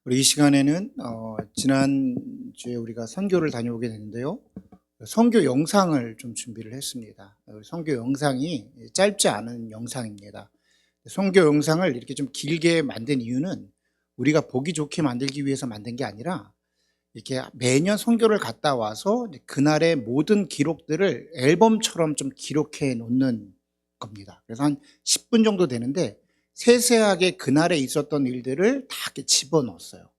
우리 이 시간에는 지난주에 우리가 선교를 다녀오게 됐는데요. 선교 영상을 좀 준비를 했습니다. 선교 영상이 짧지 않은 영상입니다. 선교 영상을 이렇게 좀 길게 만든 이유는 우리가 보기 좋게 만들기 위해서 만든 게 아니라 이렇게 매년 선교를 갔다 와서 그날의 모든 기록들을 앨범처럼 좀 기록해 놓는 겁니다. 그래서 한 10분 정도 되는데 세세하게 그날에 있었던 일들을 다 이렇게 집어넣었어요.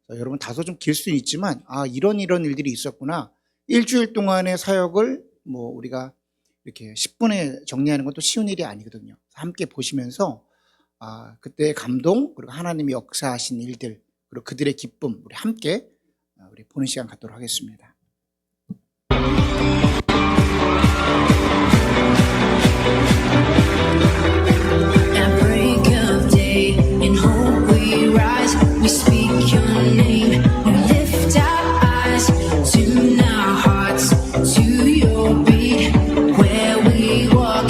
여러분 다소 좀 길 수는 있지만 이런 일들이 있었구나. 일주일 동안의 사역을 우리가 이렇게 10분에 정리하는 것도 쉬운 일이 아니거든요. 함께 보시면서 그때의 감동, 그리고 하나님이 역사하신 일들, 그리고 그들의 기쁨, 우리 함께 우리 보는 시간 갖도록 하겠습니다. We speak your name, we lift our eyes, tune our hearts to your beat. Where we walk,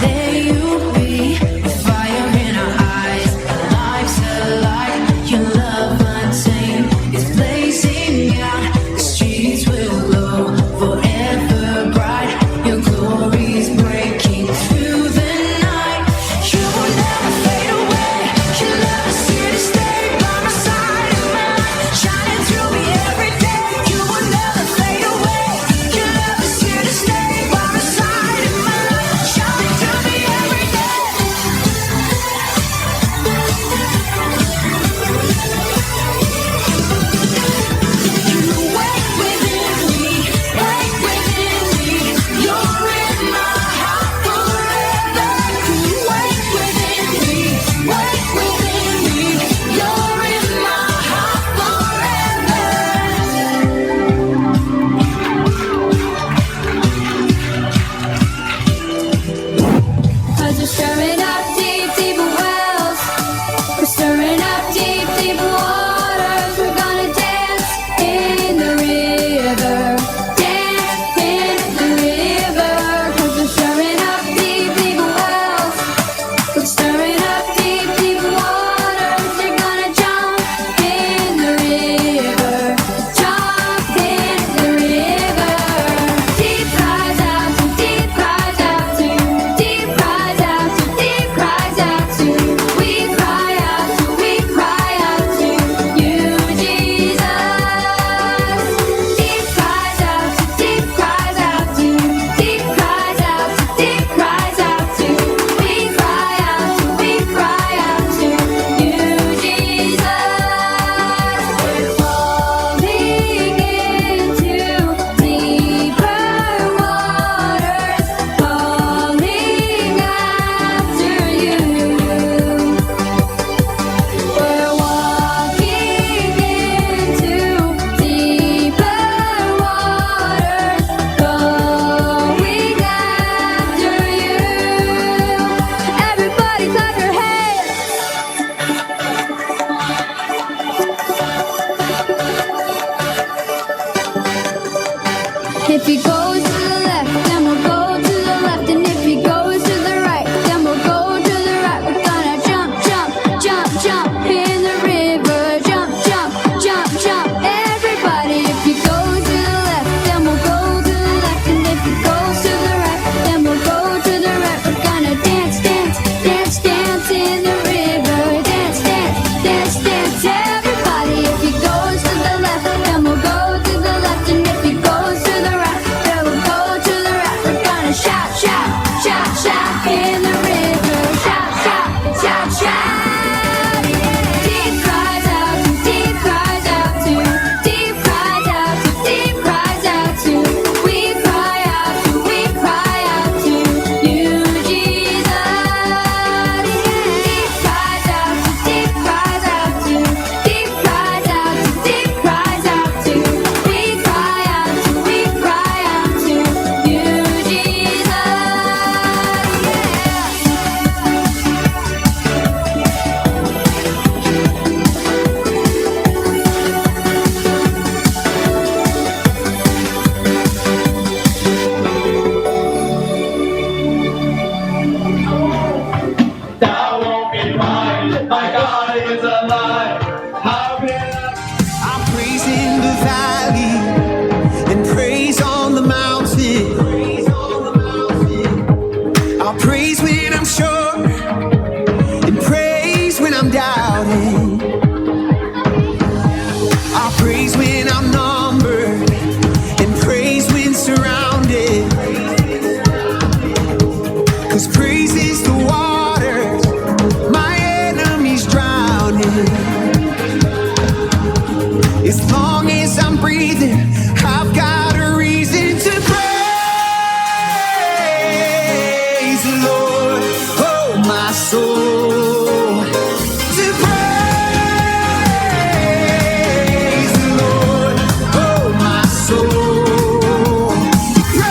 there you'll be. With fire in our eyes, our lives alive. Your love untamed is blazing out. The streets will glow forever bright. Your glory's breaking through the night. You will never fade away. Your love is here to stay. If he goes to the left, then we'll go to the left. And if he goes to the right, then we'll go to the right. We're gonna jump, jump, jump, jump in the river. Jump, jump, jump, jump. Everybody, if he goes to the left, then we'll go to the left. And if he goes to the right, then we'll go to the right. We're gonna dance, dance, dance, dance in the river. Dance, dance, dance, dance. Everybody, if he goes to the left, then we'll go to the left. And if he goes to the right, then breathing, I've got a reason to praise the Lord, oh my soul, to praise the Lord, oh my soul, praise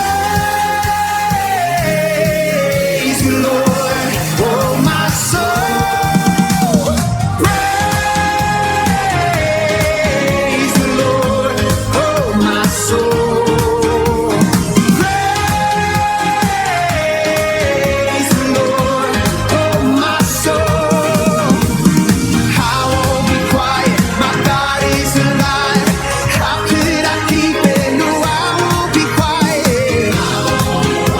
the Lord, oh my soul, praise the Lord, oh my soul, praise the Lord, oh my soul. I won't be quiet, my God is alive. How could I keep it? No, I won't be quiet,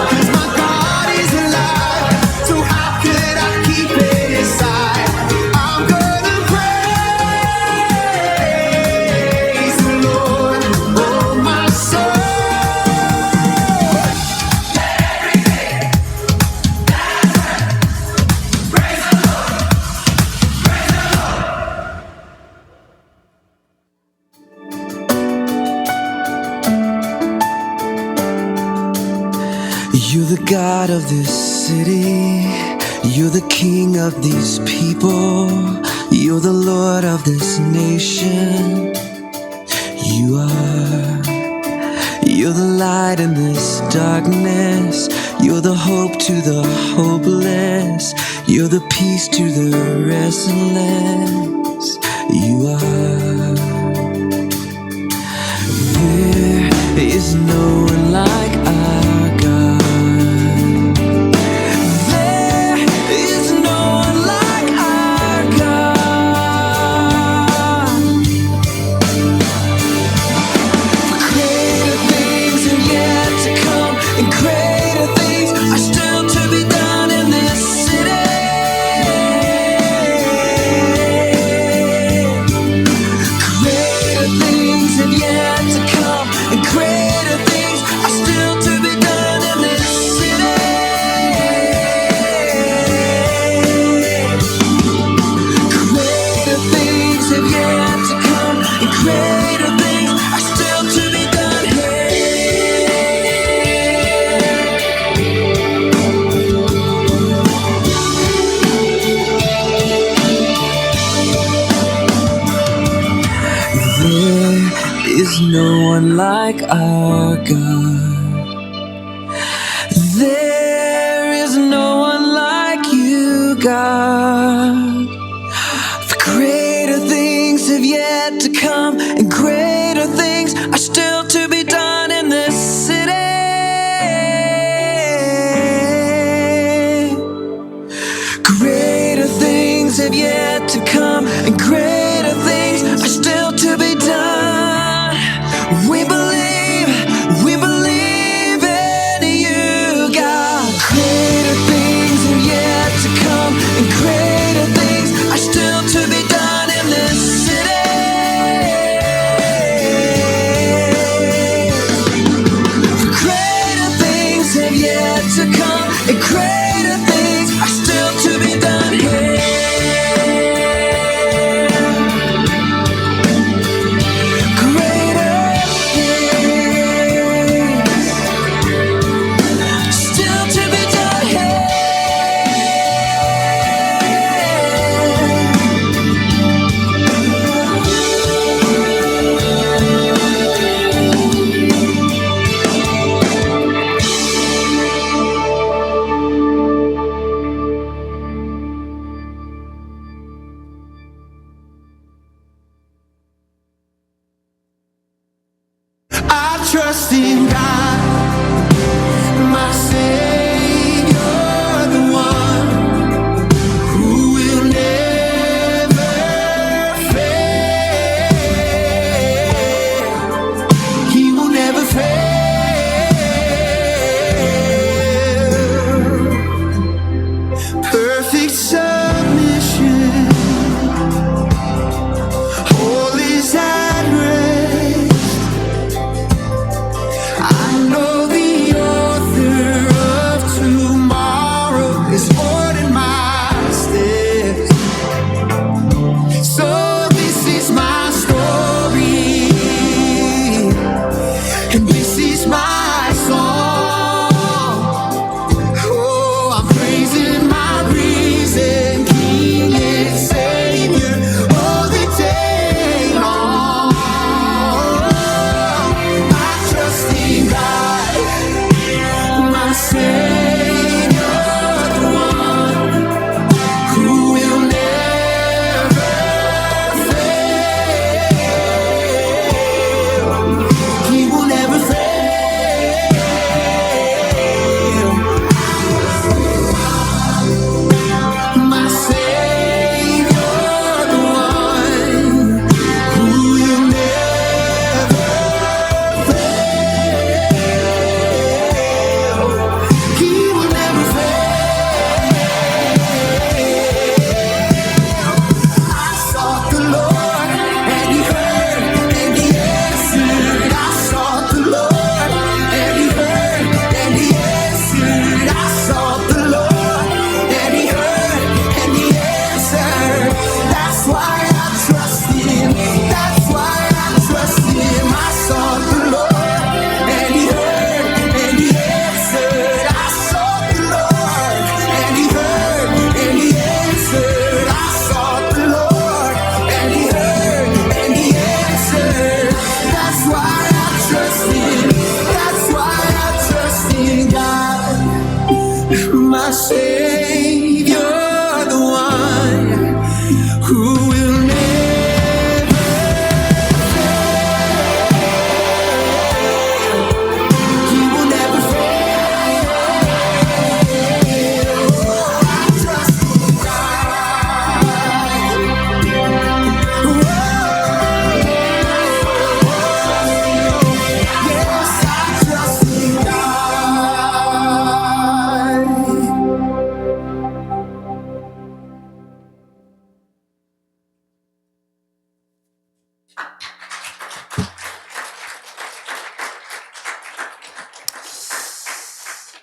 'cause my God is alive. So how could I keep it inside? I'm gonna praise the Lord, oh my soul. You're the God of this city. You're the King of these people. You're the Lord of this nation. You are. You're the light in this darkness. You're the hope to the hopeless. You're the peace to the restless. You are. There is no one like our God. There is no one like our God. Greater things are yet to come, and greater things are still to be done in this city. Greater things have yet to come, and greater things are still to be done in this city. Greater things have yet to come, and greater things are still to be done here. There is no one like our God. There is no one like you, God. For greater things have yet to come, and greater things are still to be done in this city. Greater things have yet to come, and greater things are still to be done. We believe in you, God. Greater things have yet to come, and greater things are still to be done in this city. Greater things have yet to come, and greater things are still to be done here. Greater things still to be done here. I trust in God, my Savior, the one who will never fail. He will never fail. Perfect submission, all is at rest. I know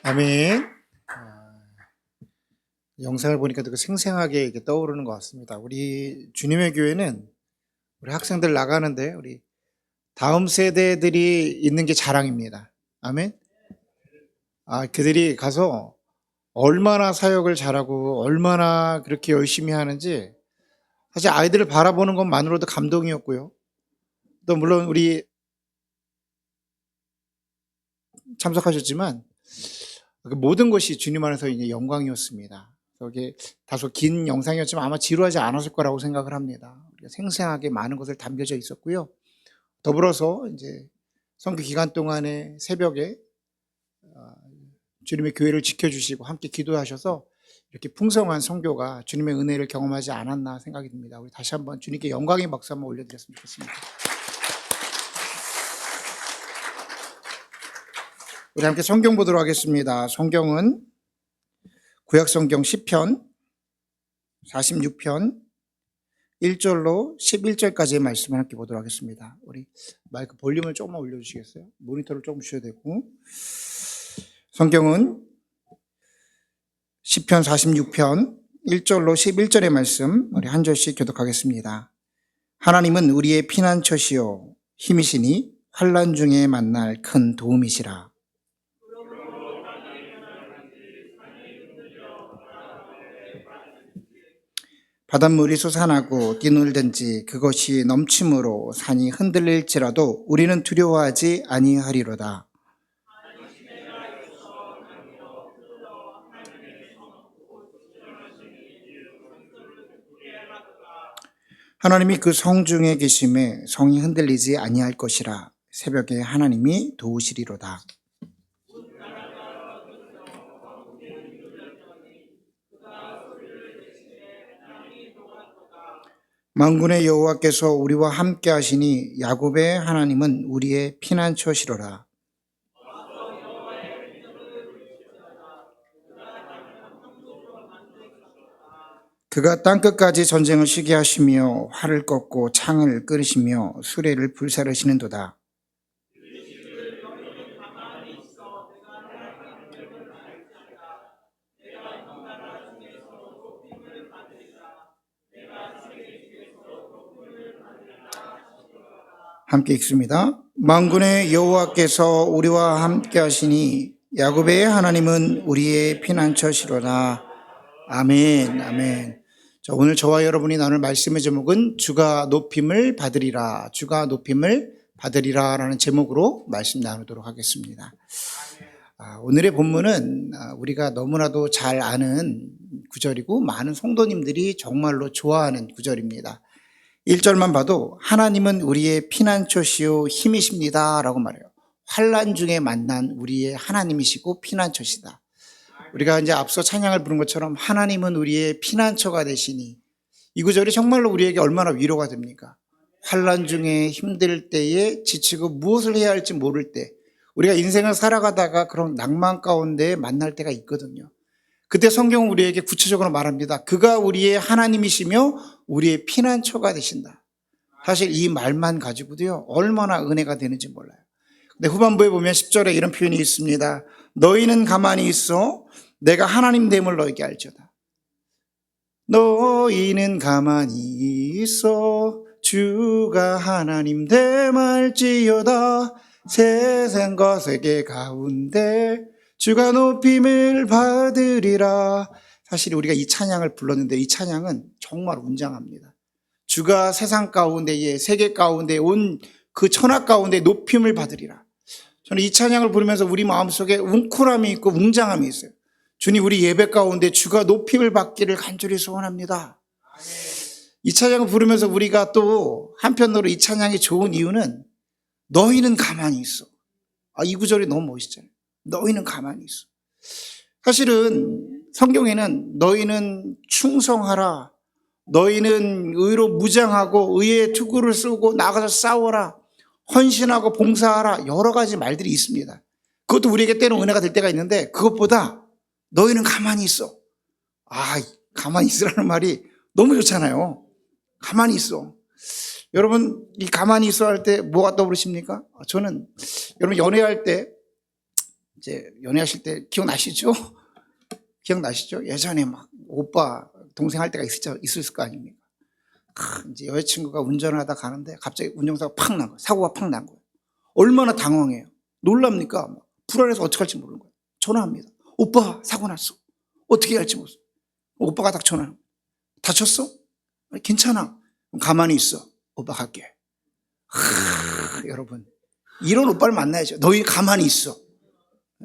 아멘. 영상을 보니까 되게 생생하게 이렇게 떠오르는 것 같습니다. 우리 주님의 교회는 우리 학생들 나가는데 우리 다음 세대들이 있는 게 자랑입니다. 아멘. 그들이 가서 얼마나 사역을 잘하고 얼마나 그렇게 열심히 하는지 사실 아이들을 바라보는 것만으로도 감동이었고요. 또 물론 우리 참석하셨지만 그 모든 것이 주님 안에서 이제 영광이었습니다. 여기 다소 긴 영상이었지만 아마 지루하지 않았을 거라고 생각을 합니다. 생생하게 많은 것을 담겨져 있었고요. 더불어서 이제 선교 기간 동안에 새벽에 주님의 교회를 지켜주시고 함께 기도하셔서 이렇게 풍성한 선교가 주님의 은혜를 경험하지 않았나 생각이 듭니다. 우리 다시 한번 주님께 영광의 박수 한번 올려드렸으면 좋겠습니다. 우리 함께 성경 보도록 하겠습니다. 성경은 구약성경 10편 46편 1절로 11절까지의 말씀을 함께 보도록 하겠습니다. 우리 마이크 볼륨을 조금만 올려주시겠어요? 모니터를 조금 주셔야 되고. 성경은 10편 46편 1절로 11절의 말씀 우리 한 절씩 교독하겠습니다. 하나님은 우리의 피난처시요 힘이시니 환난 중에 만날 큰 도움이시라. 바닷물이 솟아나고 뛰놀든지 그것이 넘침으로 산이 흔들릴지라도 우리는 두려워하지 아니하리로다. 하나님이 그 성중에 계심에 성이 흔들리지 아니할 것이라. 새벽에 하나님이 도우시리로다. 만군의 여호와께서 우리와 함께 하시니 야곱의 하나님은 우리의 피난처시로라. 그가 땅끝까지 전쟁을 쉬게 하시며 활을 꺾고 창을 끓이시며 수레를 불사르시는도다. 함께 읽습니다. 만군의 여호와께서 우리와 함께 하시니 야곱의 하나님은 우리의 피난처시로다. 아멘. 아멘. 자, 오늘 저와 여러분이 나눌 말씀의 제목은 주가 높임을 받으리라. 주가 높임을 받으리라 라는 제목으로 말씀 나누도록 하겠습니다. 오늘의 본문은 우리가 너무나도 잘 아는 구절이고 많은 성도님들이 정말로 좋아하는 구절입니다. 1절만 봐도 하나님은 우리의 피난처시요 힘이십니다 라고 말해요. 환난 중에 만난 우리의 하나님이시고 피난처시다. 우리가 이제 앞서 찬양을 부른 것처럼 하나님은 우리의 피난처가 되시니, 이 구절이 정말로 우리에게 얼마나 위로가 됩니까? 환난 중에 힘들 때에 지치고 무엇을 해야 할지 모를 때, 우리가 인생을 살아가다가 그런 낭만 가운데 만날 때가 있거든요. 그때 성경은 우리에게 구체적으로 말합니다. 그가 우리의 하나님이시며 우리의 피난처가 되신다. 사실 이 말만 가지고도요 얼마나 은혜가 되는지 몰라요. 근데 후반부에 보면 10절에 이런 표현이 있습니다. 너희는 가만히 있어 내가 하나님 됨을 너희에게 알지어다. 너희는 가만히 있어 주가 하나님 됨 알지어다. 세상과 세계 가운데 주가 높임을 받으리라. 사실 우리가 이 찬양을 불렀는데 이 찬양은 정말 웅장합니다. 주가 세상 가운데에 세계 가운데 온 그 천하 가운데 높임을 받으리라. 저는 이 찬양을 부르면서 우리 마음속에 웅크람이 있고 웅장함이 있어요. 주님, 우리 예배 가운데 주가 높임을 받기를 간절히 소원합니다. 이 찬양을 부르면서 우리가 또 한편으로 이 찬양이 좋은 이유는 너희는 가만히 있어. 이 구절이 너무 멋있잖아요. 너희는 가만히 있어. 사실은 성경에는 너희는 충성하라, 너희는 의로 무장하고 의의 투구를 쓰고 나가서 싸워라, 헌신하고 봉사하라, 여러 가지 말들이 있습니다. 그것도 우리에게 때로 은혜가 될 때가 있는데, 그것보다 너희는 가만히 있어. 가만히 있으라는 말이 너무 좋잖아요. 가만히 있어. 여러분, 이 가만히 있어 할 때 뭐가 떠오르십니까? 저는 여러분 연애할 때 이제 연애하실 때 기억나시죠? 기억나시죠? 예전에 막 오빠, 동생 할 때가 있었을 거 아닙니까? 이제 여자친구가 운전하다 가는데 갑자기 운전사가 팍 난 거예요. 사고가 팍 난 거예요. 얼마나 당황해요. 놀랍니까? 불안해서 어떻게 할지 모르는 거예요. 전화합니다. 오빠, 사고 났어. 어떻게 할지 모르겠어. 오빠가 딱 전화해요. 다쳤어? 괜찮아. 그럼 가만히 있어. 오빠 갈게. 여러분, 이런 오빠를 만나야죠. 너희 가만히 있어.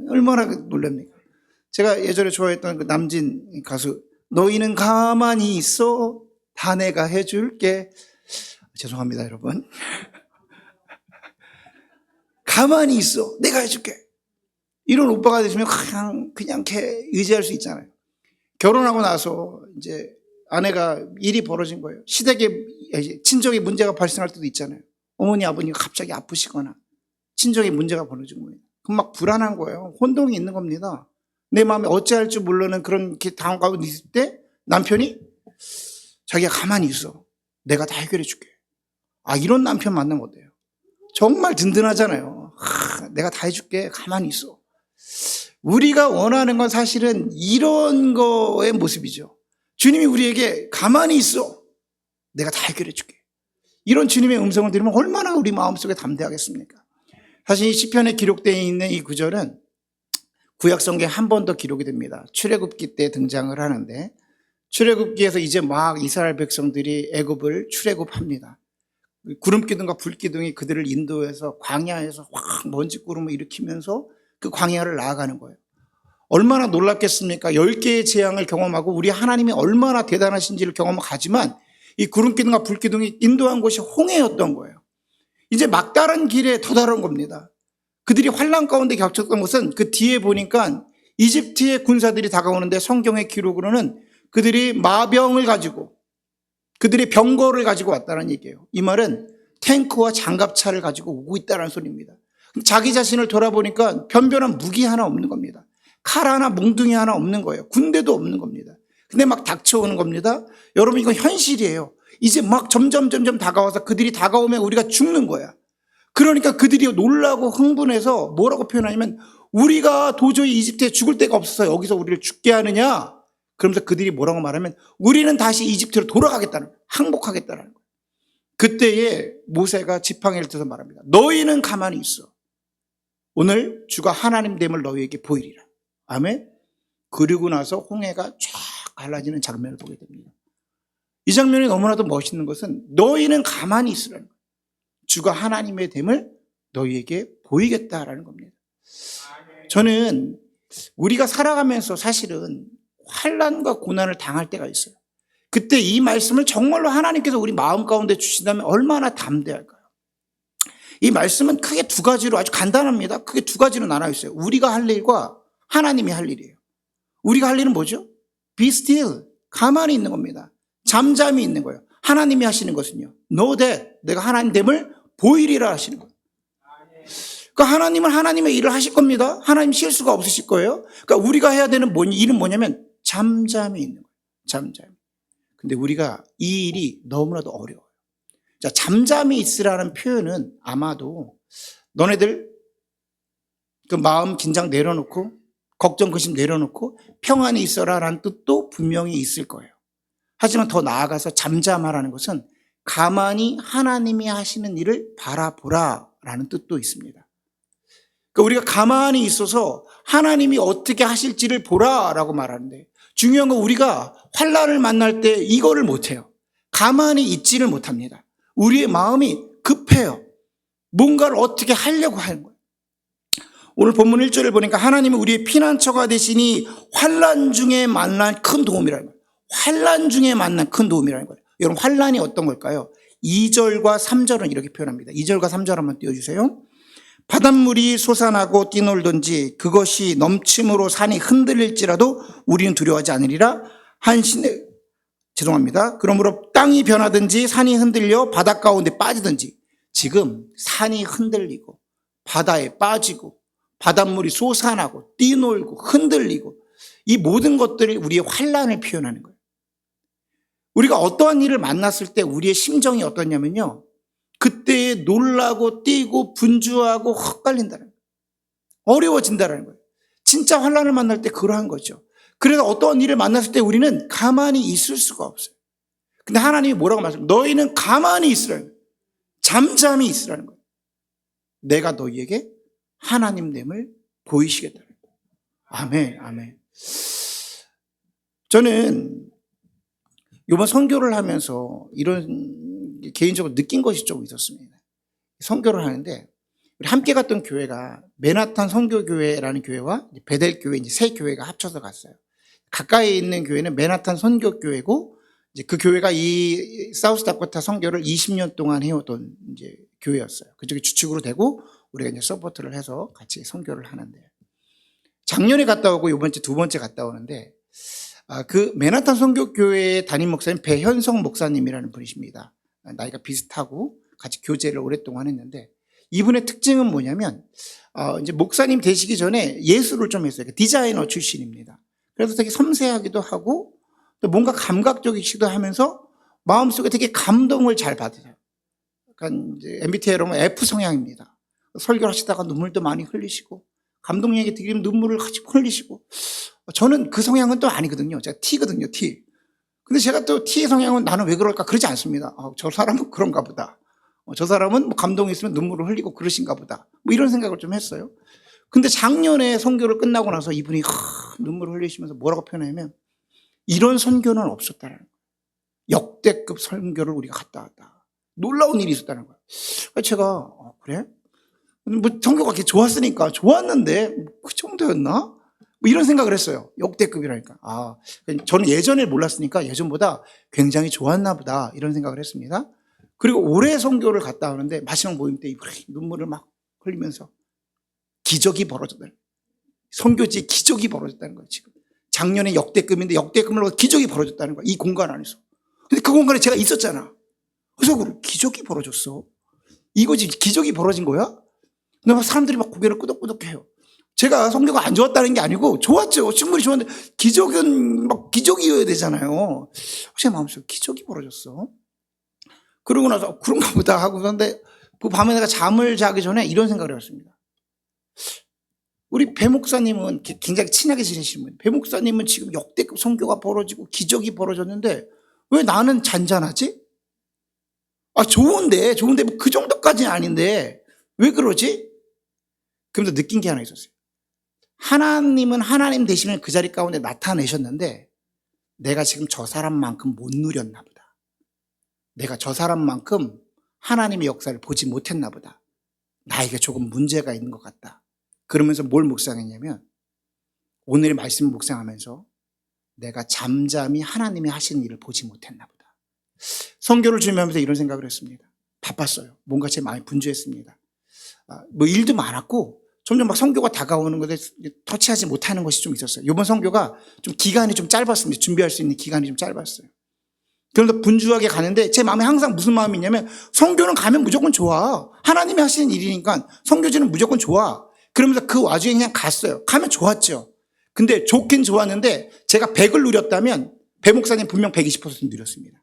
얼마나 놀랍니까? 제가 예전에 좋아했던 그 남진 가수, 너희는 가만히 있어. 다 내가 해줄게. 죄송합니다, 여러분. 가만히 있어. 내가 해줄게. 이런 오빠가 되시면 그냥 의지할 수 있잖아요. 결혼하고 나서 이제 아내가 일이 벌어진 거예요. 시댁에, 친정에 문제가 발생할 때도 있잖아요. 어머니, 아버님이 갑자기 아프시거나 친정에 문제가 벌어진 거예요. 그럼 막 불안한 거예요. 혼동이 있는 겁니다. 내 마음에 어찌할 줄 모르는 그런 당황 가운데 있을 때 남편이 자기가 가만히 있어. 내가 다 해결해 줄게. 이런 남편 만나면 어때요? 정말 든든하잖아요. 내가 다 해줄게. 가만히 있어. 우리가 원하는 건 사실은 이런 거의 모습이죠. 주님이 우리에게 가만히 있어. 내가 다 해결해 줄게. 이런 주님의 음성을 들으면 얼마나 우리 마음속에 담대하겠습니까? 사실 이 시편에 기록되어 있는 이 구절은 구약성경에 한 번 더 기록이 됩니다. 출애굽기 때 등장을 하는데, 출애굽기에서 이제 막 이스라엘 백성들이 애굽을 출애굽합니다. 구름기둥과 불기둥이 그들을 인도해서 광야에서 확 먼지 구름을 일으키면서 그 광야를 나아가는 거예요. 얼마나 놀랍겠습니까? 10개의 재앙을 경험하고 우리 하나님이 얼마나 대단하신지를 경험하지만 이 구름기둥과 불기둥이 인도한 곳이 홍해였던 거예요. 이제 막다른 길에 도달한 겁니다. 그들이 환난 가운데 겹쳤던 것은 그 뒤에 보니까 이집트의 군사들이 다가오는데 성경의 기록으로는 그들이 마병을 가지고 그들이 병거를 가지고 왔다는 얘기예요. 이 말은 탱크와 장갑차를 가지고 오고 있다는 소리입니다. 자기 자신을 돌아보니까 변변한 무기 하나 없는 겁니다. 칼 하나, 몽둥이 하나 없는 거예요. 군대도 없는 겁니다. 근데 막 닥쳐오는 겁니다. 여러분, 이건 현실이에요. 이제 막 점점 다가와서 그들이 다가오면 우리가 죽는 거야. 그러니까 그들이 놀라고 흥분해서 뭐라고 표현하냐면, 우리가 도저히 이집트에 죽을 데가 없어서 여기서 우리를 죽게 하느냐? 그러면서 그들이 뭐라고 말하면, 우리는 다시 이집트로 돌아가겠다는 거예요. 항복하겠다는 거예요. 그때에 모세가 지팡이를 들어서 말합니다. 너희는 가만히 있어. 오늘 주가 하나님 됨을 너희에게 보이리라. 아멘. 그리고 나서 홍해가 쫙 갈라지는 장면을 보게 됩니다. 이 장면이 너무나도 멋있는 것은 너희는 가만히 있으라는 거예요. 주가 하나님의 됨을 너희에게 보이겠다라는 겁니다. 저는 우리가 살아가면서 사실은 환난과 고난을 당할 때가 있어요. 그때 이 말씀을 정말로 하나님께서 우리 마음 가운데 주신다면 얼마나 담대할까요? 이 말씀은 크게 두 가지로, 아주 간단합니다. 크게 두 가지로 나눠 있어요. 우리가 할 일과 하나님이 할 일이에요. 우리가 할 일은 뭐죠? Be still. 가만히 있는 겁니다. 잠잠히 있는 거예요. 하나님이 하시는 것은요, know that. 내가 하나님 됨을 보이리라 하시는 거예요. 그러니까 하나님은 하나님의 일을 하실 겁니다. 하나님 실수가 없으실 거예요. 그러니까 우리가 해야 되는 일은 뭐냐면 잠잠히 있는 거예요. 잠잠히. 근데 우리가 이 일이 너무나도 어려워요. 자, 잠잠히 있으라는 표현은 아마도 너네들 그 마음 긴장 내려놓고 걱정 근심 내려놓고 평안히 있어라라는 뜻도 분명히 있을 거예요. 하지만 더 나아가서 잠잠하라는 것은 가만히 하나님이 하시는 일을 바라보라라는 뜻도 있습니다. 그러니까 우리가 가만히 있어서 하나님이 어떻게 하실지를 보라라고 말하는데, 중요한 건 우리가 환난을 만날 때 이거를 못해요. 가만히 있지를 못합니다. 우리의 마음이 급해요. 뭔가를 어떻게 하려고 하는 거예요. 오늘 본문 1절을 보니까 하나님은 우리의 피난처가 되시니 환난 중에 만난 큰 도움이라는 거예요. 환난 중에 만난 큰 도움이라는 거예요. 여러분, 환난이 어떤 걸까요? 2절과 3절은 이렇게 표현합니다. 2절과 3절 한번 띄워주세요. 바닷물이 솟아나고 뛰놀든지 그것이 넘침으로 산이 흔들릴지라도 우리는 두려워하지 않으리라. 그러므로 땅이 변하든지 산이 흔들려 바닷 가운데 빠지든지, 지금 산이 흔들리고 바다에 빠지고 바닷물이 솟아나고 뛰놀고 흔들리고, 이 모든 것들이 우리의 환난을 표현하는 거예요. 우리가 어떠한 일을 만났을 때 우리의 심정이 어떠냐면요, 그때에 놀라고 뛰고 분주하고 헛갈린다는 거예요. 어려워진다는 거예요. 진짜 환난을 만날 때 그러한 거죠. 그래서 어떠한 일을 만났을 때 우리는 가만히 있을 수가 없어요. 근데 하나님이 뭐라고 말씀해요? 너희는 가만히 있으라는 거예요. 잠잠히 있으라는 거예요. 내가 너희에게 하나님됨을 보이시겠다는 거예요. 아멘, 아멘. 저는 이번 선교를 하면서 이런 개인적으로 느낀 것이 좀 있었습니다. 선교를 하는데 우리 함께 갔던 교회가 맨하탄 선교교회라는 교회와 베델교회 이제 세 교회가 합쳐서 갔어요. 가까이 있는 교회는 맨하탄 선교교회고 이제 그 교회가 이 사우스 다코타 선교를 20년 동안 해오던 이제 교회였어요. 그쪽에 주축으로 되고 우리가 이제 서포트를 해서 같이 선교를 하는데 작년에 갔다 오고 이번 주 두 번째 갔다 오는데 그 맨하탄 선교교회 담임 목사님 배현성 목사님이라는 분이십니다. 나이가 비슷하고 같이 교제를 오랫동안 했는데 이분의 특징은 뭐냐면 이제 목사님 되시기 전에 예술을 좀 했어요. 디자이너 출신입니다. 그래서 되게 섬세하기도 하고 또 뭔가 감각적이기도 하면서 마음속에 되게 감동을 잘 받으세요. 약간 이제 MBTI로 하면 F 성향입니다. 설교를 하시다가 눈물도 많이 흘리시고 감동 얘기 들리면 눈물을 같이 흘리시고 저는 그 성향은 또 아니거든요. 제가 T거든요, T. 근데 제가 또 T의 성향은 나는 왜 그럴까? 그러지 않습니다. 저 사람은 그런가 보다. 저 사람은 뭐 감동이 있으면 눈물을 흘리고 그러신가 보다. 뭐 이런 생각을 좀 했어요. 근데 작년에 선교를 끝나고 나서 이분이 눈물을 흘리시면서 뭐라고 표현하냐면 이런 선교는 없었다는 거예요. 역대급 선교를 우리가 갔다 왔다. 놀라운 일이 있었다는 거예요. 제가 그래? 뭐 선교가 그렇게 좋았으니까 좋았는데 그 정도였나? 뭐 이런 생각을 했어요. 역대급이라니까. 저는 예전에 몰랐으니까 예전보다 굉장히 좋았나 보다 이런 생각을 했습니다. 그리고 올해 선교를 갔다 오는데 마지막 모임 때 눈물을 막 흘리면서 기적이 벌어졌다는 거예요. 선교지에 기적이 벌어졌다는 거예요. 지금 작년에 역대급인데 역대급으로 기적이 벌어졌다는 거예요. 이 공간 안에서. 근데 그 공간에 제가 있었잖아. 그래서 기적이 벌어졌어. 이거지 기적이 벌어진 거야? 근데 막 사람들이 막 고개를 끄덕끄덕해요. 제가 선교가 안 좋았다는 게 아니고 좋았죠. 충분히 좋았는데 기적은 막 기적이어야 되잖아요. 제 마음속에 기적이 벌어졌어. 그러고 나서 그런가 보다 하고 그런데 그 밤에 내가 잠을 자기 전에 이런 생각을 해봤습니다. 우리 배 목사님은 굉장히 친하게 지내시는 분이에요. 배 목사님은 지금 역대급 선교가 벌어지고 기적이 벌어졌는데 왜 나는 잔잔하지? 좋은데 뭐 그 정도까지는 아닌데 왜 그러지? 그러면서 느낀 게 하나 있었어요. 하나님은 하나님 되시면 그 자리 가운데 나타내셨는데 내가 지금 저 사람만큼 못 누렸나 보다. 내가 저 사람만큼 하나님의 역사를 보지 못했나 보다. 나에게 조금 문제가 있는 것 같다. 그러면서 뭘 묵상했냐면 오늘의 말씀을 묵상하면서 내가 잠잠히 하나님이 하시는 일을 보지 못했나 보다. 선교를 준비하면서 이런 생각을 했습니다. 바빴어요. 뭔가 제 마음이 분주했습니다. 뭐 일도 많았고 점점 막 선교가 다가오는 것에 터치하지 못하는 것이 좀 있었어요. 이번 선교가 좀 기간이 좀 짧았습니다. 준비할 수 있는 기간이 좀 짧았어요. 그런데 분주하게 가는데 제 마음에 항상 무슨 마음이 있냐면 선교는 가면 무조건 좋아. 하나님이 하시는 일이니까 선교지는 무조건 좋아. 그러면서 그 와중에 그냥 갔어요. 가면 좋았죠. 근데 좋긴 좋았는데 제가 100을 누렸다면 배 목사님 분명 120% 누렸습니다.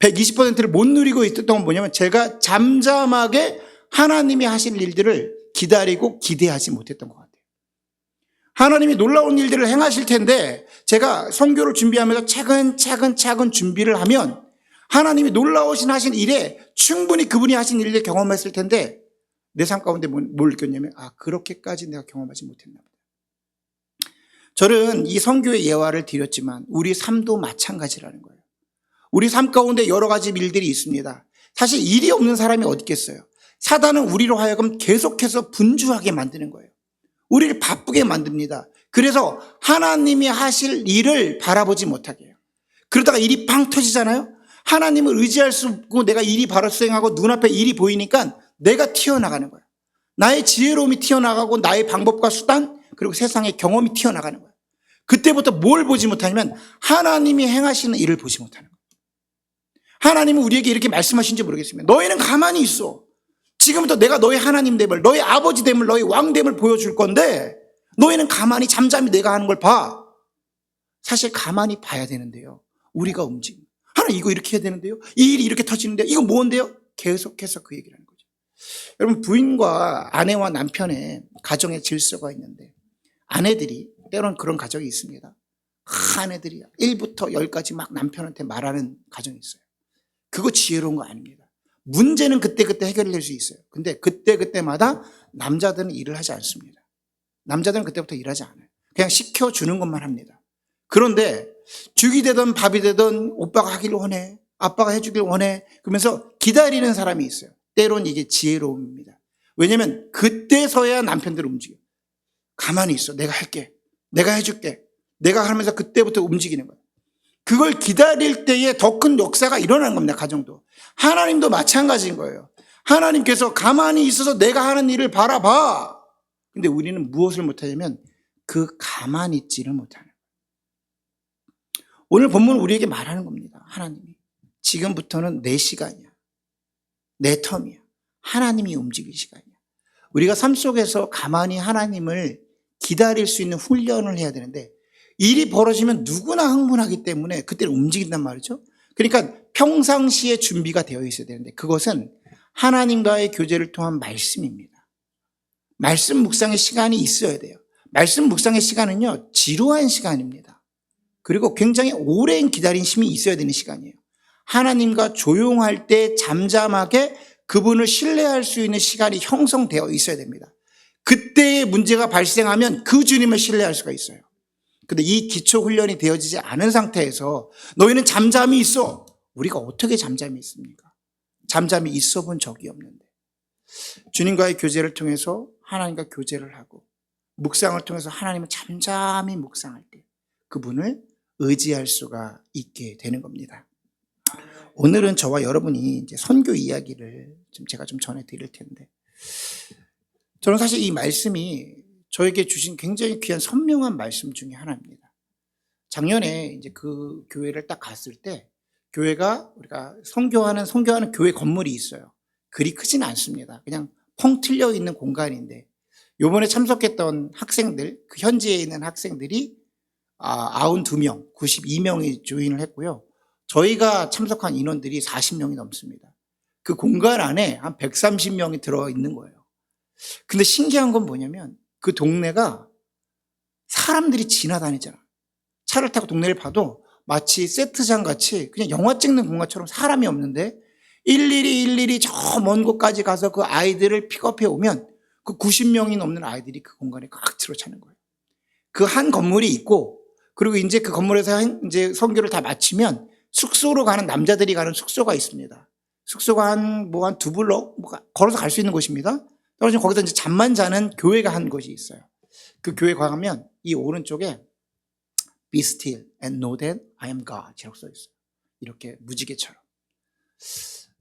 120%를 못 누리고 있었던 건 뭐냐면 제가 잠잠하게 하나님이 하실 일들을 기다리고 기대하지 못했던 것 같아요. 하나님이 놀라운 일들을 행하실 텐데 제가 선교를 준비하면서 차근차근 준비를 하면 하나님이 놀라우신 하신 일에 충분히 그분이 하신 일을 경험했을 텐데 내 삶 가운데 뭘 느꼈냐면 그렇게까지 내가 경험하지 못했나 보다. 저는 이 선교의 예화를 드렸지만 우리 삶도 마찬가지라는 거예요. 우리 삶 가운데 여러 가지 일들이 있습니다. 사실 일이 없는 사람이 어디 있겠어요. 사단은 우리로 하여금 계속해서 분주하게 만드는 거예요. 우리를 바쁘게 만듭니다. 그래서 하나님이 하실 일을 바라보지 못하게 해요. 그러다가 일이 팡 터지잖아요. 하나님을 의지할 수 없고 내가 일이 바로 수행하고 눈앞에 일이 보이니까 내가 튀어나가는 거예요. 나의 지혜로움이 튀어나가고 나의 방법과 수단 그리고 세상의 경험이 튀어나가는 거예요. 그때부터 뭘 보지 못하냐면 하나님이 행하시는 일을 보지 못하는 거예요. 하나님은 우리에게 이렇게 말씀하신지 모르겠습니다. 너희는 가만히 있어. 지금부터 내가 너희 하나님됨을, 너희 아버지됨을, 너희 왕됨을 보여줄 건데 너희는 가만히 잠잠히 내가 하는 걸 봐. 사실 가만히 봐야 되는데요. 우리가 움직여. 하나님 이거 이렇게 해야 되는데요. 이 일이 이렇게 터지는데요. 이거 뭔데요? 계속해서 그 얘기를 하는 거죠. 여러분 부인과 아내와 남편의 가정의 질서가 있는데 아내들이 때로는 그런 가정이 있습니다. 아내들이 1부터 10까지 막 남편한테 말하는 가정이 있어요. 그거 지혜로운 거 아닙니다. 문제는 그때그때 해결될 수 있어요. 근데 그때그때마다 남자들은 일을 하지 않습니다. 남자들은 그때부터 일하지 않아요. 그냥 시켜주는 것만 합니다. 그런데 죽이 되든 밥이 되든 오빠가 하길 원해, 아빠가 해주길 원해, 그러면서 기다리는 사람이 있어요. 때론 이게 지혜로움입니다. 왜냐하면 그때서야 남편들은 움직여요. 가만히 있어. 내가 할게. 내가 해줄게. 내가 하면서 그때부터 움직이는 거예요. 그걸 기다릴 때에 더 큰 역사가 일어나는 겁니다. 가정도. 하나님도 마찬가지인 거예요. 하나님께서 가만히 있어서 내가 하는 일을 바라봐. 근데 우리는 무엇을 못하냐면 그 가만히 있지를 못하는 거예요. 오늘 본문은 우리에게 말하는 겁니다. 하나님이. 지금부터는 내 시간이야. 내 텀이야. 하나님이 움직일 시간이야. 우리가 삶 속에서 가만히 하나님을 기다릴 수 있는 훈련을 해야 되는데 일이 벌어지면 누구나 흥분하기 때문에 그때는 움직인단 말이죠. 그러니까 평상시에 준비가 되어 있어야 되는데 그것은 하나님과의 교제를 통한 말씀입니다. 말씀 묵상의 시간이 있어야 돼요. 말씀 묵상의 시간은요, 지루한 시간입니다. 그리고 굉장히 오랜 기다림심이 있어야 되는 시간이에요. 하나님과 조용할 때 잠잠하게 그분을 신뢰할 수 있는 시간이 형성되어 있어야 됩니다. 그때의 문제가 발생하면 그 주님을 신뢰할 수가 있어요. 근데 이 기초 훈련이 되어지지 않은 상태에서 너희는 잠잠히 있어. 우리가 어떻게 잠잠히 있습니까? 잠잠히 있어 본 적이 없는데. 주님과의 교제를 통해서 하나님과 교제를 하고 묵상을 통해서 하나님을 잠잠히 묵상할 때 그분을 의지할 수가 있게 되는 겁니다. 오늘은 저와 여러분이 이제 선교 이야기를 제가 좀 전해 드릴 텐데 저는 사실 이 말씀이 저에게 주신 굉장히 귀한 선명한 말씀 중에 하나입니다. 작년에 이제 그 교회를 딱 갔을 때 교회가 우리가 선교하는 교회 건물이 있어요. 그리 크지는 않습니다. 그냥 펑 틀려 있는 공간인데 요번에 참석했던 학생들, 그 현지에 있는 학생들이 92명, 92명이 조인을 했고요. 저희가 참석한 인원들이 40명이 넘습니다. 그 공간 안에 한 130명이 들어있는 거예요. 근데 신기한 건 뭐냐면 그 동네가 사람들이 지나다니잖아. 차를 타고 동네를 봐도 마치 세트장 같이 그냥 영화 찍는 공간처럼 사람이 없는데 일일이 저 먼 곳까지 가서 그 아이들을 픽업해 오면 그 90명이 넘는 아이들이 그 공간에 꽉 들어차는 거예요. 그 한 건물이 있고 그리고 이제 그 건물에서 이제 선교를 다 마치면 숙소로 가는 남자들이 가는 숙소가 있습니다. 숙소가 한 두 블록 걸어서 갈 수 있는 곳입니다. 떨어지면 거기서 이제 잠만 자는 교회가 한 곳이 있어요. 그 교회 가면 이 오른쪽에 Be still and know that I am God 이라고 써 있어요. 이렇게 무지개처럼.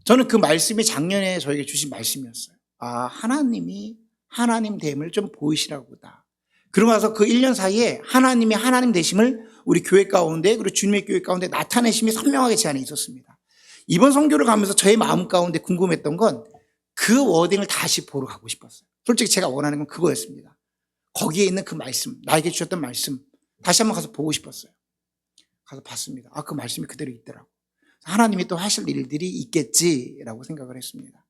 저는 그 말씀이 작년에 저에게 주신 말씀이었어요. 하나님이 하나님 됨을 좀 보이시라고 보다. 그러고 나서 그 1년 사이에 하나님이 하나님 되심을 우리 교회 가운데 그리고 주님의 교회 가운데 나타내심이 선명하게 제 안에 있었습니다. 이번 선교를 가면서 저의 마음 가운데 궁금했던 건 그 워딩을 다시 보러 가고 싶었어요. 솔직히 제가 원하는 건 그거였습니다. 거기에 있는 그 말씀, 나에게 주셨던 말씀 다시 한번 가서 보고 싶었어요. 가서 봤습니다. 그 말씀이 그대로 있더라고. 하나님이 또 하실 일들이 있겠지라고 생각을 했습니다.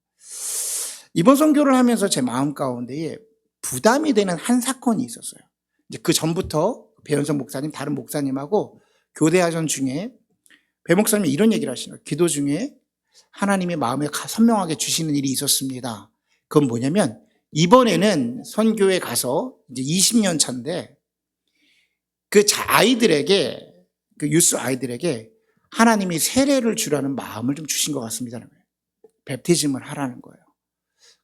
이번 선교를 하면서 제 마음 가운데에 부담이 되는 한 사건이 있었어요. 이제 그 전부터 배현성 목사님, 다른 목사님하고 교대하전 중에 배 목사님이 이런 얘기를 하시는 거예요. 기도 중에 하나님의 마음에 선명하게 주시는 일이 있었습니다. 그건 뭐냐면 이번에는 선교에 가서 이제 20년 차인데 그 아이들에게 그 유스 아이들에게 하나님이 세례를 주라는 마음을 좀 주신 것 같습니다. 베프티즘을 하라는 거예요.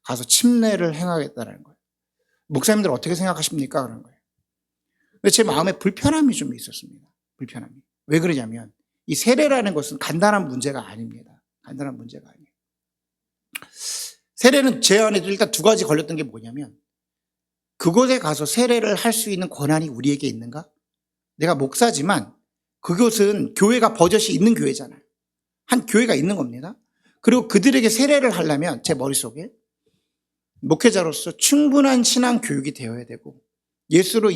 가서 침례를 행하겠다는 거예요. 목사님들 어떻게 생각하십니까? 그런 거예요. 근데 제 마음에 불편함이 좀 있었습니다. 불편함이. 왜 그러냐면 이 세례라는 것은 간단한 문제가 아닙니다. 간단한 문제가 아니에요. 세례는 제 안에도 일단 두 가지 걸렸던 게 뭐냐면 그곳에 가서 세례를 할 수 있는 권한이 우리에게 있는가? 내가 목사지만 그곳은 교회가 버젓이 있는 교회잖아요. 한 교회가 있는 겁니다. 그리고 그들에게 세례를 하려면 제 머릿속에 목회자로서 충분한 신앙 교육이 되어야 되고 예수를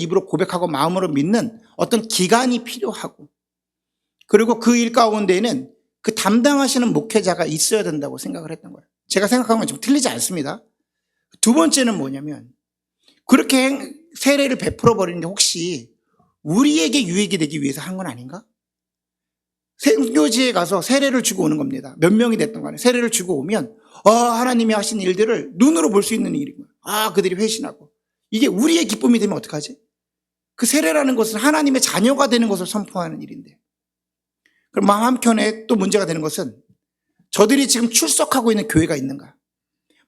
입으로 고백하고 마음으로 믿는 어떤 기간이 필요하고 그리고 그 일 가운데에는 그 담당하시는 목회자가 있어야 된다고 생각을 했던 거예요. 제가 생각한 건 좀 틀리지 않습니다. 두 번째는 뭐냐면 그렇게 세례를 베풀어 버리는 게 혹시 우리에게 유익이 되기 위해서 한 건 아닌가? 선교지에 가서 세례를 주고 오는 겁니다. 몇 명이 됐던 간에 세례를 주고 오면 하나님이 하신 일들을 눈으로 볼 수 있는 일인 거예요. 그들이 회신하고. 이게 우리의 기쁨이 되면 어떡하지? 그 세례라는 것은 하나님의 자녀가 되는 것을 선포하는 일인데. 그럼 마음 한켠에 또 문제가 되는 것은 저들이 지금 출석하고 있는 교회가 있는가?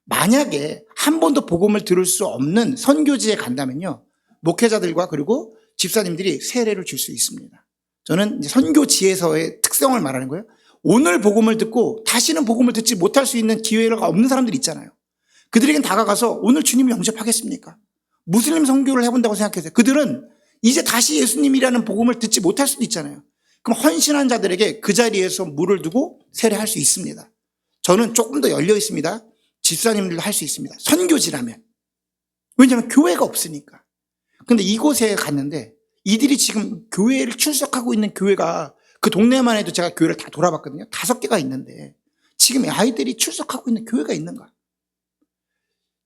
만약에 한 번도 복음을 들을 수 없는 선교지에 간다면요, 목회자들과 그리고 집사님들이 세례를 줄 수 있습니다. 저는 이제 선교지에서의 특성을 말하는 거예요. 오늘 복음을 듣고 다시는 복음을 듣지 못할 수 있는 기회가 없는 사람들이 있잖아요. 그들에겐 다가가서 오늘 주님을 영접하겠습니까? 무슬림 선교를 해본다고 생각해서 그들은 이제 다시 예수님이라는 복음을 듣지 못할 수도 있잖아요. 그럼 헌신한 자들에게 그 자리에서 물을 두고 세례할 수 있습니다. 저는 조금 더 열려 있습니다. 집사님들도 할 수 있습니다. 선교지라면. 왜냐하면 교회가 없으니까. 근데 이곳에 갔는데 이들이 지금 교회를 출석하고 있는 교회가 그 동네만 해도 제가 교회를 다 돌아봤거든요. 5개가 있는데 지금 아이들이 출석하고 있는 교회가 있는가?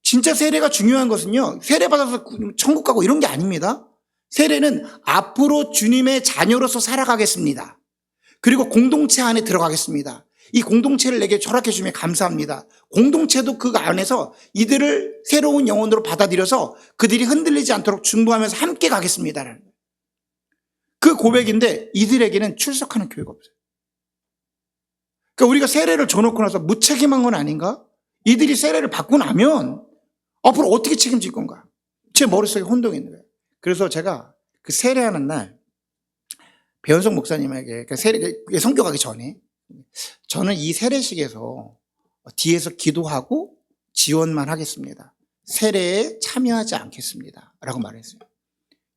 진짜 세례가 중요한 것은요, 세례 받아서 천국 가고 이런 게 아닙니다. 세례는 앞으로 주님의 자녀로서 살아가겠습니다. 그리고 공동체 안에 들어가겠습니다. 이 공동체를 내게 허락해 주면 감사합니다. 공동체도 그 안에서 이들을 새로운 영혼으로 받아들여서 그들이 흔들리지 않도록 중보하면서 함께 가겠습니다라는 거예요. 그 고백인데 이들에게는 출석하는 교회가 없어요. 그러니까 우리가 세례를 줘놓고 나서 무책임한 건 아닌가? 이들이 세례를 받고 나면 앞으로 어떻게 책임질 건가? 제 머릿속에 혼동이 있는 거예요. 그래서 제가 그 세례하는 날 배현석 목사님에게 선교 가기 전에 저는 이 세례식에서 뒤에서 기도하고 지원만 하겠습니다. 세례에 참여하지 않겠습니다. 라고 말했어요.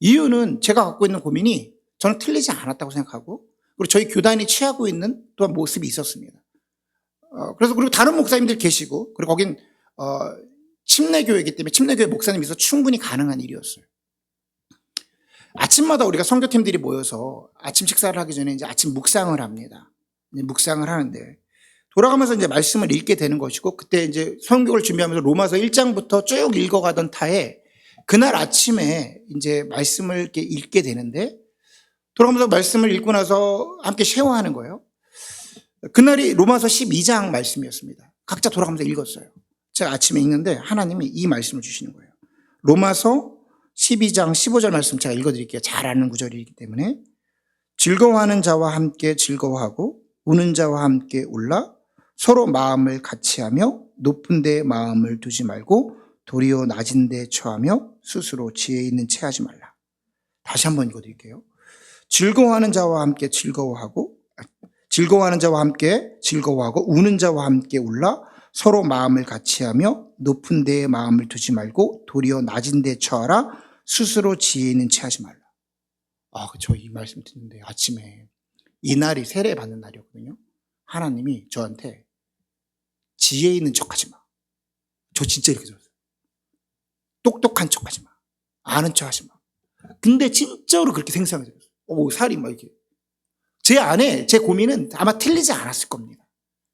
이유는 제가 갖고 있는 고민이 저는 틀리지 않았다고 생각하고 그리고 저희 교단이 취하고 있는 또한 모습이 있었습니다. 그리고 다른 목사님들 계시고 그리고 거긴 침례교회이기 때문에 침례교회 목사님이 있어서 충분히 가능한 일이었어요. 아침마다 우리가 선교팀들이 모여서 아침 식사를 하기 전에 이제 아침 묵상을 합니다. 묵상을 하는데 돌아가면서 이제 말씀을 읽게 되는 것이고 그때 이제 선교를 준비하면서 로마서 1장부터 쭉 읽어가던 타에 그날 아침에 이제 말씀을 이렇게 읽게 되는데 돌아가면서 말씀을 읽고 나서 함께 쉐어하는 거예요. 그날이 로마서 12장 말씀이었습니다. 각자 돌아가면서 읽었어요. 제가 아침에 읽는데 하나님이 이 말씀을 주시는 거예요. 로마서 12장 15절 말씀 제가 읽어드릴게요. 잘 아는 구절이기 때문에 즐거워하는 자와 함께 즐거워하고 우는 자와 함께 울라 서로 마음을 같이하며 높은 데 마음을 두지 말고 도리어 낮은 데 처하며 스스로 지혜 있는 채 하지 말라. 다시 한번 읽어드릴게요. 즐거워하는 자와 함께 즐거워하고 우는 자와 함께 울라 서로 마음을 같이하며 높은 데에 마음을 두지 말고 도리어 낮은 데 처하라 스스로 지혜 있는 채 하지 말라. 저 이 말씀 듣는데 아침에 이날이 세례 받는 날이었거든요. 하나님이 저한테 지혜 있는 척하지 마. 저 진짜 이렇게 들었어요. 똑똑한 척하지 마. 아는 척하지 마. 근데 진짜로 그렇게 생생하게 들었어요. 살이 막 이렇게. 제 안에 제 고민은 아마 틀리지 않았을 겁니다.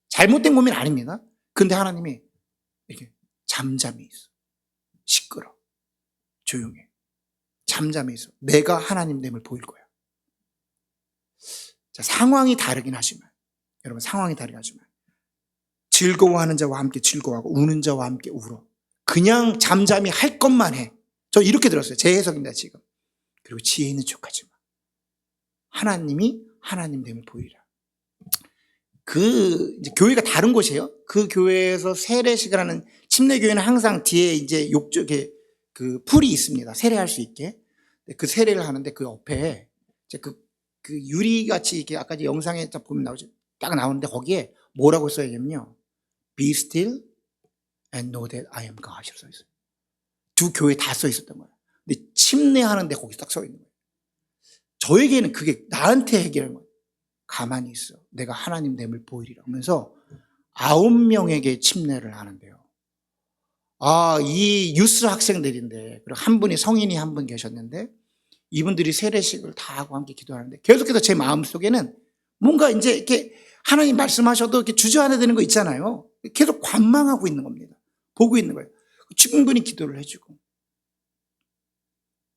잘못된 고민 아닙니다. 근데 하나님이 이렇게 잠잠히 있어. 시끄러. 조용해. 잠잠히 있어. 내가 하나님됨을 보일 거야. 자, 상황이 다르긴 하지만 여러분 상황이 다르긴 하지만 즐거워하는 자와 함께 즐거워하고 우는 자와 함께 울어. 그냥 잠잠히 할 것만 해. 저 이렇게 들었어요. 제 해석입니다 지금. 그리고 지혜 있는 척하지 마. 하나님이 하나님됨을 보이라. 이제 교회가 다른 곳이에요. 그 교회에서 세례식을 하는 침례교회는 항상 뒤에 이제 욕조에 그 풀이 있습니다. 세례할 수 있게. 그 세례를 하는데 그 옆에 이제 그 유리같이 이렇게 아까 영상에 딱 보면 딱 나오는데 거기에 뭐라고 써야냐면요. Be still and know that I am God. 써 있어요. 두 교회 다 써 있었던 거예요. 근데 침례하는데 거기 딱 써 있는 거예요. 저에게는 그게 나한테 해결한 거예요. 가만히 있어. 내가 하나님 됨을 보이리라 하면서 9명에게 침례를 하는데요. 이 유스 학생들인데, 그리고 한 분이 성인이 한 분 계셨는데, 이분들이 세례식을 다 하고 함께 기도하는데, 계속해서 제 마음 속에는 뭔가 이제 이렇게 하나님 말씀하셔도 이렇게 주저앉아 되는 거 있잖아요. 계속 관망하고 있는 겁니다. 보고 있는 거예요. 충분히 기도를 해주고.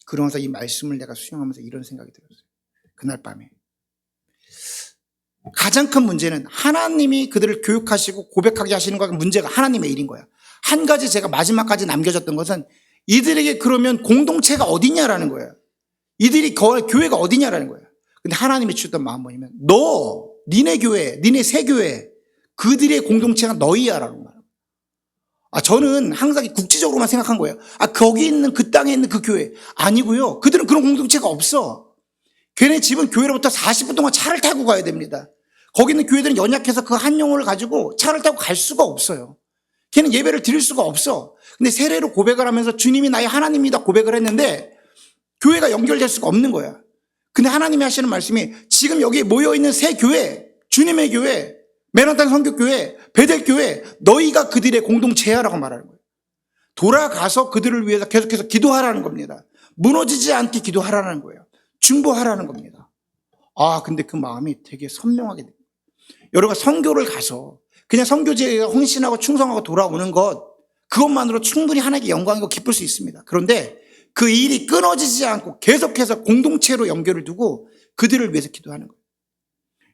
그러면서 이 말씀을 내가 수용하면서 이런 생각이 들었어요. 그날 밤에. 가장 큰 문제는 하나님이 그들을 교육하시고 고백하게 하시는 것과 문제가 하나님의 일인 거야. 한 가지 제가 마지막까지 남겨졌던 것은 이들에게 그러면 공동체가 어디냐라는 거예요. 이들이 교회가 어디냐라는 거예요. 근데 하나님이 주셨던 마음은 뭐냐면 니네 교회, 니네 새 교회, 그들의 공동체가 너희야라는 거예요. 저는 항상 국지적으로만 생각한 거예요. 거기 있는 그 땅에 있는 그 교회. 아니고요. 그들은 그런 공동체가 없어. 걔네 집은 교회로부터 40분 동안 차를 타고 가야 됩니다. 거기 있는 교회들은 연약해서 그 한 영혼을 가지고 차를 타고 갈 수가 없어요. 걔는 예배를 드릴 수가 없어. 근데 세례로 고백을 하면서 주님이 나의 하나님이다 고백을 했는데 교회가 연결될 수가 없는 거야. 근데 하나님이 하시는 말씀이 지금 여기 모여있는 새 교회, 주님의 교회, 맨하탄 선교교회, 베델교회, 너희가 그들의 공동체야라고 말하는 거예요. 돌아가서 그들을 위해서 계속해서 기도하라는 겁니다. 무너지지 않게 기도하라는 거예요. 중보하라는 겁니다. 근데 그 마음이 되게 선명하게 됩니다. 여러분 선교를 가서 그냥 선교지에 헌신하고 충성하고 돌아오는 그것만으로 충분히 하나님께 영광이고 기쁠 수 있습니다. 그런데 그 일이 끊어지지 않고 계속해서 공동체로 연결을 두고 그들을 위해서 기도하는 거예요.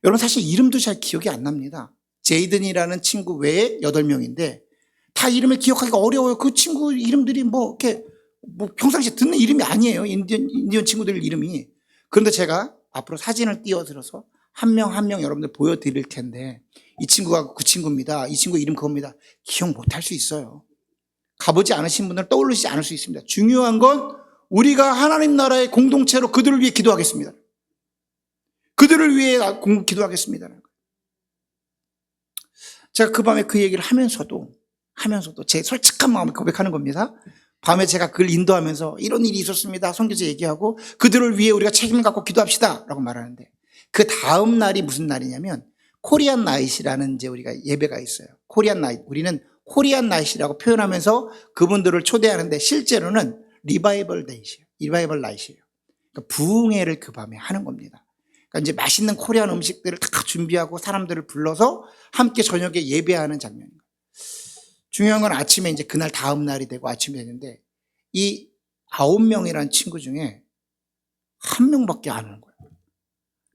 여러분 사실 이름도 잘 기억이 안 납니다. 제이든이라는 친구 외에 8명인데 다 이름을 기억하기가 어려워요. 그 친구 이름들이 이렇게 평상시에 듣는 이름이 아니에요. 인디언 친구들 이름이. 그런데 제가 앞으로 사진을 띄워들어서 한 명 한 명 여러분들 보여드릴 텐데 이 친구가 그 친구입니다. 이 친구 이름 그겁니다. 기억 못할 수 있어요. 가보지 않으신 분들은 떠올리지 않을 수 있습니다. 중요한 건 우리가 하나님 나라의 공동체로 그들을 위해 기도하겠습니다. 그들을 위해 기도하겠습니다. 제가 그 밤에 그 얘기를 하면서도 제 솔직한 마음을 고백하는 겁니다. 밤에 제가 그걸 인도하면서 이런 일이 있었습니다. 선교제 얘기하고 그들을 위해 우리가 책임을 갖고 기도합시다 라고 말하는데 그 다음 날이 무슨 날이냐면 코리안 나잇이라는 이제 우리가 예배가 있어요. 코리안 나잇. 우리는 코리안 나잇이라고 표현하면서 그분들을 초대하는데 실제로는 리바이벌 데이시에요. 리바이벌 나잇이에요. 그러니까 부흥회를 그 밤에 하는 겁니다. 그러니까 이제 맛있는 코리안 음식들을 다 준비하고 사람들을 불러서 함께 저녁에 예배하는 장면입니다. 중요한 건 아침에 이제 그날 다음 날이 되고 아침이 되는데 이 9명이라는 친구 중에 한 명밖에 안 오는 거예요.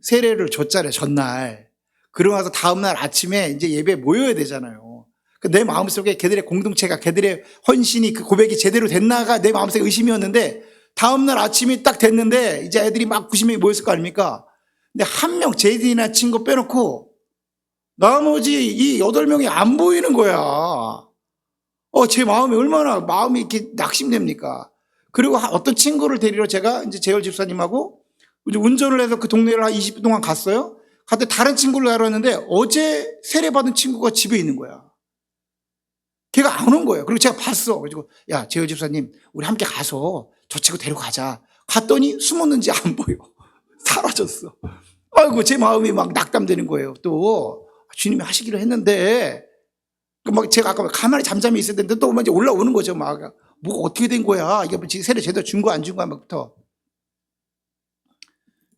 세례를 줬잖아요, 전날. 그러고 나서 다음 날 아침에 이제 예배에 모여야 되잖아요. 내 마음속에 걔들의 공동체가, 걔들의 헌신이, 그 고백이 제대로 됐나가 내 마음속에 의심이었는데 다음 날 아침이 딱 됐는데 이제 애들이 막 90명이 모였을 거 아닙니까? 근데 한 명, 제이든이나 친구 빼놓고 나머지 이 8명이 안 보이는 거야. 제 마음이 이렇게 낙심됩니까? 그리고 어떤 친구를 데리러 제가 이제 재열 집사님하고 이제 운전을 해서 그 동네를 한 20분 동안 갔어요. 갔더니 다른 친구를 알았는데 어제 세례받은 친구가 집에 있는 거야. 걔가 안 온 거예요. 그리고 제가 봤어. 그래가지고 야, 재열 집사님, 우리 함께 가서 저 친구 데려가자. 갔더니 숨었는지 안 보여. 사라졌어. 아이고, 제 마음이 막 낙담되는 거예요. 또 주님이 하시기로 했는데 막 제가 아까 가만히 잠잠히 있어야 되는데 또 이제 올라오는 거죠. 막 뭐가 어떻게 된 거야? 이게 지금 세례 제대로 준 거 안 준 거야부터.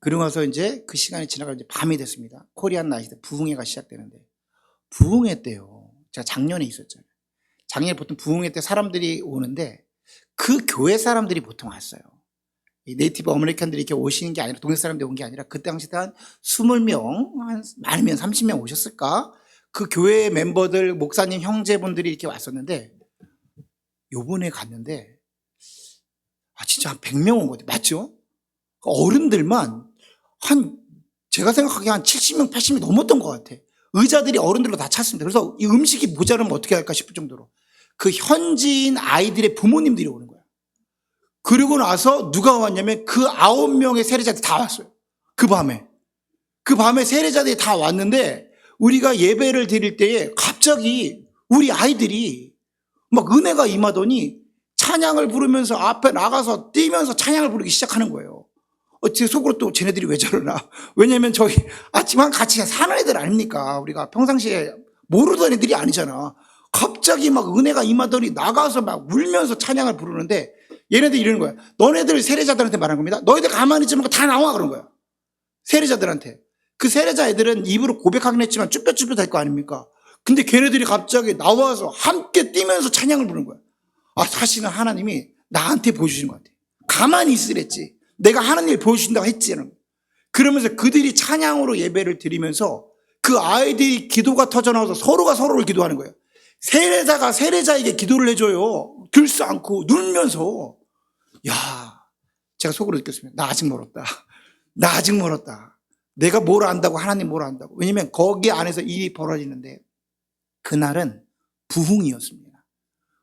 그러고 나서 이제 그 시간이 지나가 이제 밤이 됐습니다. 코리안 나이트 부흥회가 시작되는데 부흥회 때요. 제가 작년에 있었잖아요. 작년에 보통 부흥회 때 사람들이 오는데 그 교회 사람들이 보통 왔어요. 이 네이티브 아메리칸들이 이렇게 오시는 게 아니라 동네 사람들이 온 게 아니라 그 당시에 한 20명, 한 많으면 30명 오셨을까? 그 교회 멤버들, 목사님, 형제분들이 이렇게 왔었는데 요번에 갔는데 진짜 한 100명 온 것 같아요. 맞죠? 어른들만 제가 생각하기에 한 70명, 80명 넘었던 것 같아. 의자들이 어른들로 다 찼습니다. 그래서 이 음식이 모자라면 어떻게 할까 싶을 정도로 그 현지인 아이들의 부모님들이 오는 거야. 그리고 나서 누가 왔냐면 그 9명의 세례자들이 다 왔어요. 그 밤에 세례자들이 다 왔는데 우리가 예배를 드릴 때에 갑자기 우리 아이들이 막 은혜가 임하더니 찬양을 부르면서 앞에 나가서 뛰면서 찬양을 부르기 시작하는 거예요. 제 속으로 또 쟤네들이 왜 저러나. 왜냐면 저희 아침만 같이 사는 애들 아닙니까? 우리가 평상시에 모르던 애들이 아니잖아. 갑자기 막 은혜가 임하더니 나가서 막 울면서 찬양을 부르는데 얘네들 이러는 거야. 너네들 세례자들한테 말한 겁니다. 너희들 가만히 있지 말고 다 나와 그런 거야. 세례자들한테. 그 세례자 애들은 입으로 고백하긴 했지만 쭈뼛쭈뼛 할 거 아닙니까? 근데 걔네들이 갑자기 나와서 함께 뛰면서 찬양을 부르는 거야. 사실은 하나님이 나한테 보여주시는 것 같아. 가만히 있으랬지. 내가 하는 일 보여준다고 했지. 그러면서 그들이 찬양으로 예배를 드리면서 그 아이들이 기도가 터져나와서 서로가 서로를 기도하는 거예요. 세례자가 세례자에게 기도를 해줘요. 들수 않고 눌면서. 야, 제가 속으로 느꼈습니다. 나 아직 멀었다. 나 아직 멀었다. 내가 뭘 안다고, 하나님 뭘 안다고. 왜냐면 거기 안에서 일이 벌어지는데 그날은 부흥이었습니다.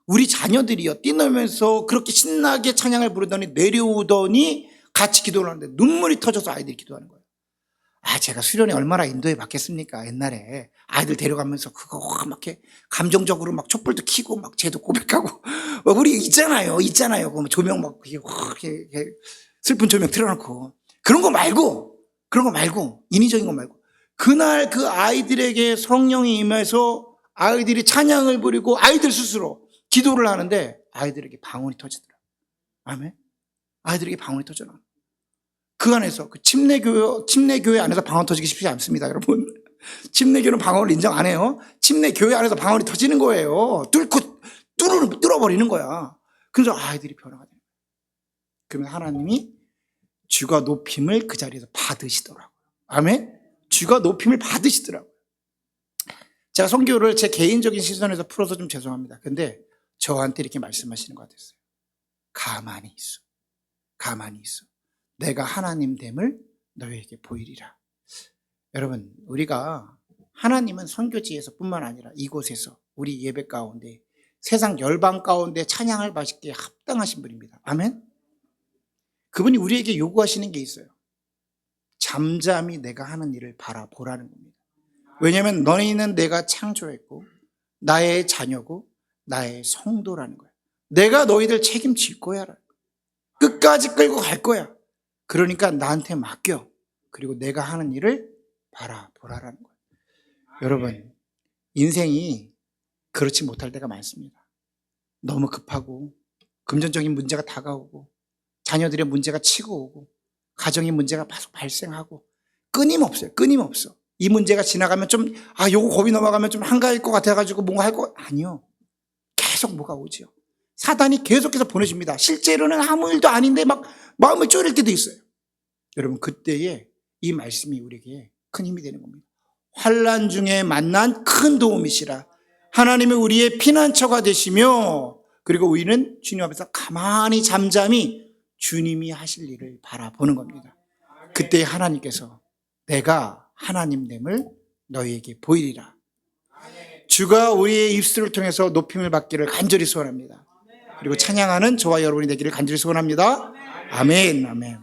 우리 자녀들이요, 뛰놀면서 그렇게 신나게 찬양을 부르더니 내려오더니 같이 기도를 하는데 눈물이 터져서 아이들이 기도하는 거예요. 제가 수련회 얼마나 인도해 봤겠습니까? 옛날에 아이들 데려가면서 그거 막 이렇게 감정적으로 막 촛불도 켜고 막 쟤도 고백하고 우리 있잖아요. 그 조명 막 이렇게 슬픈 조명 틀어놓고 그런 거 말고 인위적인 거 말고 그날 그 아이들에게 성령이 임해서 아이들이 찬양을 부리고 아이들 스스로 기도를 하는데 아이들에게 방언이 터지더라고요. 아멘. 아이들에게 방언이 터져나. 그 안에서 그 침례교회 안에서 방언 터지기 쉽지 않습니다, 여러분. 침례교는 방언을 인정 안 해요. 침례교회 안에서 방언이 터지는 거예요. 뚫어버리는 거야. 그래서 아이들이 변화가 돼요. 그러면 하나님이 주가 높임을 그 자리에서 받으시더라고요. 아멘. 주가 높임을 받으시더라고요. 제가 선교를 제 개인적인 시선에서 풀어서 좀 죄송합니다. 근데 저한테 이렇게 말씀하시는 것 같았어요. 가만히 있어. 가만히 있어. 내가 하나님 됨을 너희에게 보이리라. 여러분, 우리가 하나님은 선교지에서 뿐만 아니라 이곳에서 우리 예배 가운데 세상 열방 가운데 찬양을 받기에 합당하신 분입니다. 아멘. 그분이 우리에게 요구하시는 게 있어요. 잠잠히 내가 하는 일을 바라보라는 겁니다. 왜냐하면 너희는 내가 창조했고 나의 자녀고 나의 성도라는 거야. 내가 너희들 책임질 거야. 끝까지 끌고 갈 거야. 그러니까 나한테 맡겨. 그리고 내가 하는 일을 바라보라라는 거예요. 여러분, 인생이 그렇지 못할 때가 많습니다. 너무 급하고 금전적인 문제가 다가오고 자녀들의 문제가 치고 오고 가정의 문제가 계속 발생하고 끊임없어요. 끊임없어. 이 문제가 지나가면 좀 요거 겁이 넘어가면 좀 한가할 것 같아가지고 뭔가 할 거 아니요. 계속 뭐가 오죠. 사단이 계속해서 보내줍니다. 실제로는 아무 일도 아닌데 막 마음을 쪼릴 때도 있어요. 여러분, 그때에 이 말씀이 우리에게 큰 힘이 되는 겁니다. 환난 중에 만난 큰 도움이시라. 하나님이 우리의 피난처가 되시며 그리고 우리는 주님 앞에서 가만히 잠잠히 주님이 하실 일을 바라보는 겁니다. 그때 하나님께서 내가 하나님됨을 너희에게 보이리라. 주가 우리의 입술을 통해서 높임을 받기를 간절히 소원합니다. 그리고 찬양하는 저와 여러분이 되기를 간절히 소원합니다. 아멘, 아멘.